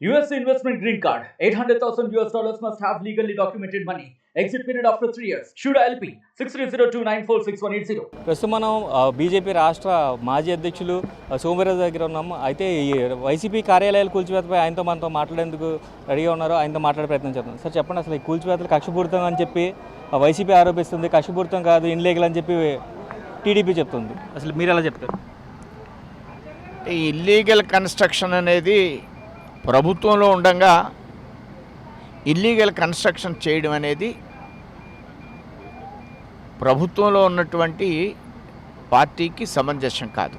US investment green card. $800,000 must have legally documented money. Exit period after 3 years. Shuda LP 6302946180. ప్రస్తుతం మనం BJP రాష్ట్ర మాజీ అధ్యక్షులు సోమవీర్రాజు దగ్గర ఉన్నాము. అయితే ఈ వైసీపీ కార్యాలయాలు కూల్చివేతపై ఆయనతో మనతో మాట్లాడేందుకు రెడీగా ఉన్నారు. ఆయనతో మాట్లాడే ప్రయత్నం చేద్దాం. సార్ చెప్పండి, అసలు ఈ కూల్చివేతలు కక్షపూరితం అని చెప్పి వైసీపీ ఆరోపిస్తుంది. కక్షపూరితం కాదు, ఇన్లీగల్ అని చెప్పి టీడీపీ చెప్తుంది. అసలు మీరు ఎలా చెప్తారు? ఈ ఇల్లీగల్ కన్స్ట్రక్షన్ అనేది ప్రభుత్వంలో ఉండగా ఇల్లీగల్ కన్స్ట్రక్షన్ చేయడం అనేది ప్రభుత్వంలో ఉన్నటువంటి పార్టీకి సమంజసం కాదు.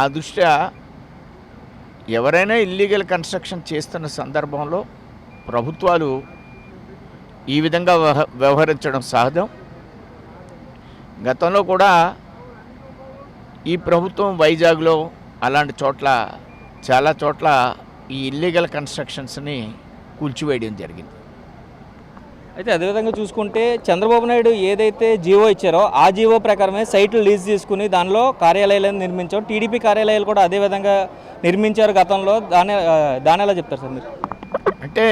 ఆ దృష్ట్యా ఎవరైనా ఇల్లీగల్ కన్స్ట్రక్షన్ చేస్తున్న సందర్భంలో ప్రభుత్వాలు ఈ విధంగా వ్యవహరించడం సహజం. గతంలో కూడా ఈ ప్రభుత్వం వైజాగ్లో అలాంటి చోట్ల చాలా చోట్ల ఈ ఇల్లీగల్ కన్స్ట్రక్షన్స్ని కూల్చివేయడం జరిగింది. అయితే అదేవిధంగా చూసుకుంటే చంద్రబాబు నాయుడు ఏదైతే జీవో ఇచ్చారో ఆ జీవో ప్రకారమే సైట్లు లీజ్ తీసుకుని దానిలో కార్యాలయాలను నిర్మించారు. టీడీపీ కార్యాలయాలు కూడా అదేవిధంగా నిర్మించారు గతంలో. దాని ఎలా చెప్తారు సార్ మీరు? అంటే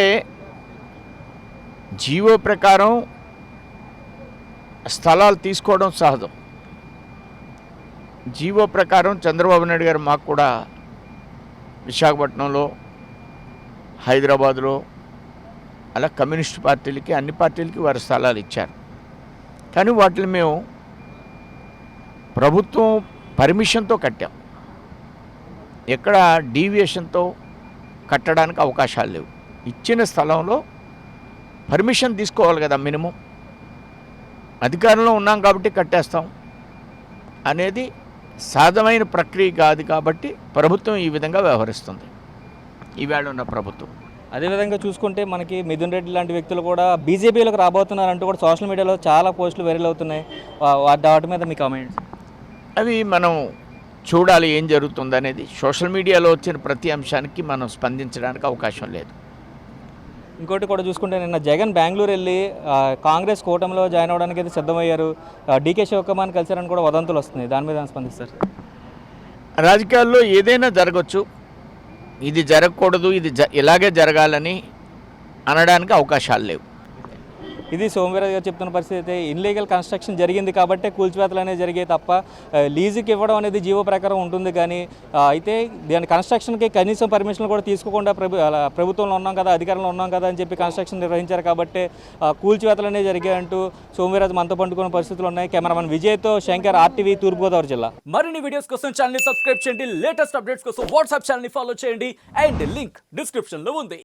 జీవో ప్రకారం స్థలాలు తీసుకోవడం సహజం. జీవో ప్రకారం చంద్రబాబు నాయుడు గారు మాకు కూడా విశాఖపట్నంలో, హైదరాబాదులో అలా కమ్యూనిస్ట్ పార్టీలకి అన్ని పార్టీలకి వారి స్థలాలు ఇచ్చారు. కానీ వాటిని మేము ప్రభుత్వం పర్మిషన్తో కట్టాం. ఎక్కడ డీవియేషన్తో కట్టడానికి అవకాశాలు లేవు. ఇచ్చిన స్థలంలో పర్మిషన్ తీసుకోవాలి కదా. మినిమం అధికారంలో ఉన్నాం కాబట్టి కట్టేస్తాం అనేది సాధమైన ప్రక్రియ కాదు. కాబట్టి ప్రభుత్వం ఈ విధంగా వ్యవహరిస్తుంది ఈవేళ ఉన్న ప్రభుత్వం. అదేవిధంగా చూసుకుంటే మనకి మిథున్ రెడ్డి లాంటి వ్యక్తులు కూడా బీజేపీలోకి రాబోతున్నారంటూ కూడా సోషల్ మీడియాలో చాలా పోస్టులు వైరల్ అవుతున్నాయి. వాటి మీద మీ కామెంట్స్? అవి మనం చూడాలి ఏం జరుగుతుందనేది. సోషల్ మీడియాలో వచ్చిన ప్రతి అంశానికి మనం స్పందించడానికి అవకాశం లేదు. ఇంకోటి కూడా చూసుకుంటే నిన్న జగన్ బెంగళూరు వెళ్ళి కాంగ్రెస్ కూటమిలో జాయిన్ అవ్వడానికి అయితే సిద్ధమయ్యారు. డీకే శివకుమార్ని కలిసారని కూడా వదంతులు వస్తున్నాయి. దాని మీద స్పందిస్తారు? రాజకీయాల్లో ఏదైనా జరగచ్చు. ఇది జరగకూడదు, ఇది ఇలాగే జరగాలని అనడానికి అవకాశాలు లేవు. ఇది సోమవీర్రాజు గారు చెప్తున్న పరిస్థితి. అయితే ఇన్లీగల్ కన్స్ట్రక్షన్ జరిగింది కాబట్టి కూల్చివేతలు అనేవి జరిగాయి తప్ప లీజుకి ఇవ్వడం అనేది జీవో ప్రకారం ఉంటుంది. కానీ అయితే దాని కన్స్ట్రక్షన్కి కనీసం పర్మిషన్లు కూడా తీసుకోకుండా ప్రభుత్వంలో ఉన్నాం కదా, అధికారంలో ఉన్నాం కదా అని చెప్పి కన్స్ట్రక్షన్ నిర్వహించారు కాబట్టి కూల్చివేతలు అనేవి జరిగాయంటూ సోమవీర్రాజు మనతో పండుకున్న పరిస్థితులు ఉన్నాయి. కెమెరామెన్ విజయ్తో శంకర్, RTV, తూర్పుగోదావరి జిల్లా. మరిన్ని వీడియోస్ కోసం ఛానల్ ని సబ్స్క్రైబ్ చేయండి. లేటెస్ట్ అప్డేట్స్ కోసం వాట్సాప్ ఛానల్ ని ఫాలో చేయండి. అండ్ లింక్ డిస్క్రిప్షన్ లో ఉంది.